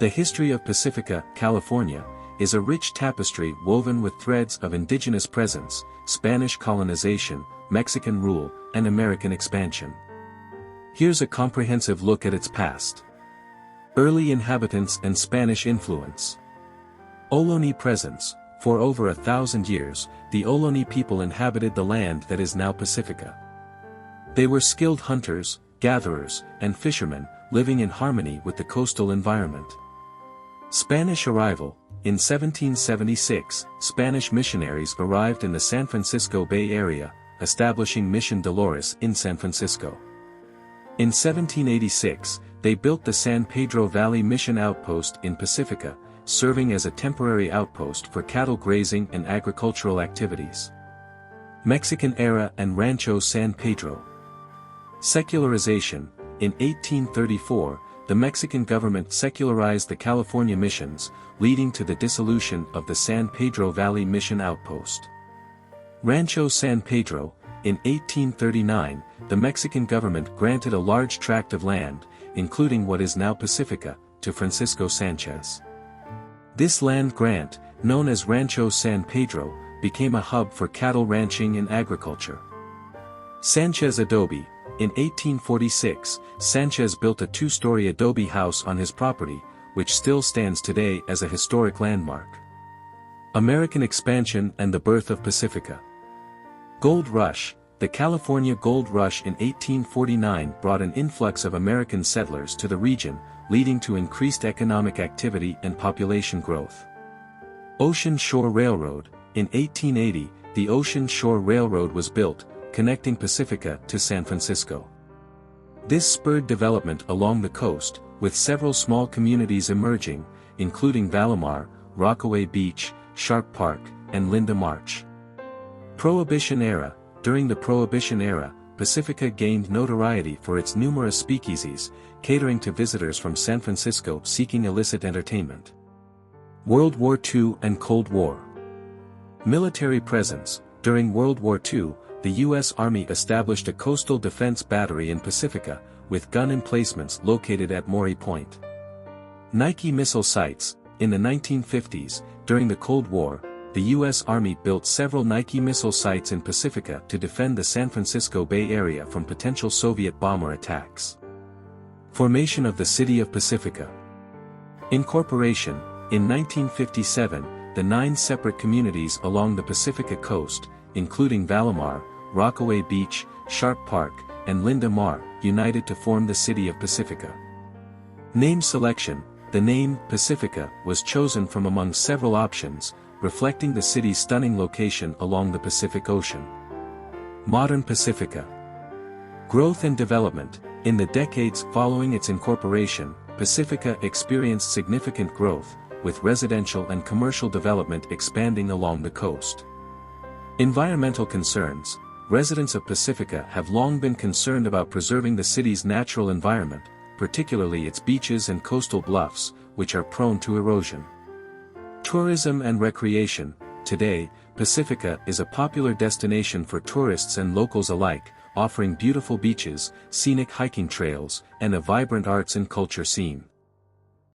The history of Pacifica, California, is a rich tapestry woven with threads of indigenous presence, Spanish colonization, Mexican rule, and American expansion. Here's a comprehensive look at its past. Early inhabitants and Spanish influence. Ohlone presence. For over 1,000 years, the Ohlone people inhabited the land that is now Pacifica. They were skilled hunters, gatherers, and fishermen, living in harmony with the coastal environment. Spanish arrival. In 1776, Spanish missionaries arrived in the San Francisco Bay Area, establishing Mission Dolores in San Francisco. In 1786, they built the San Pedro Valley Mission Outpost in Pacifica, serving as a temporary outpost for cattle grazing and agricultural activities. Mexican era and Rancho San Pedro. Secularization. In 1834, the Mexican government secularized the California missions, leading to the dissolution of the San Pedro Valley Mission Outpost. Rancho San Pedro. In 1839, the Mexican government granted a large tract of land, including what is now Pacifica, to Francisco Sanchez. This land grant, known as Rancho San Pedro, became a hub for cattle ranching and agriculture. Sanchez Adobe. In 1846, Sanchez built a two-story adobe house on his property, which still stands today as a historic landmark. American expansion and the birth of Pacifica. Gold Rush. The California Gold Rush in 1849 brought an influx of American settlers to the region, leading to increased economic activity and population growth. Ocean Shore Railroad. In 1880, the Ocean Shore Railroad was built, connecting Pacifica to San Francisco. This spurred development along the coast, with several small communities emerging, including Valimar, Rockaway Beach, Sharp Park, and Linda March. Prohibition era. During the Prohibition era, Pacifica gained notoriety for its numerous speakeasies, catering to visitors from San Francisco seeking illicit entertainment. World War II and Cold War. Military presence. During World War II, the U.S. Army established a coastal defense battery in Pacifica, with gun emplacements located at Maury Point. Nike missile sites. In the 1950s, during the Cold War, the U.S. Army built several Nike missile sites in Pacifica to defend the San Francisco Bay Area from potential Soviet bomber attacks. Formation of the City of Pacifica. Incorporation. In 1957, the 9 separate communities along the Pacifica coast, including Valimar, Rockaway Beach, Sharp Park, and Linda Mar, united to form the city of Pacifica. Name selection. The name Pacifica was chosen from among several options, reflecting the city's stunning location along the Pacific Ocean. Modern Pacifica. Growth and development. In the decades following its incorporation, Pacifica experienced significant growth, with residential and commercial development expanding along the coast. Environmental concerns. Residents of Pacifica have long been concerned about preserving the city's natural environment, particularly its beaches and coastal bluffs, which are prone to erosion. Tourism and recreation. Today, Pacifica is a popular destination for tourists and locals alike, offering beautiful beaches, scenic hiking trails, and a vibrant arts and culture scene.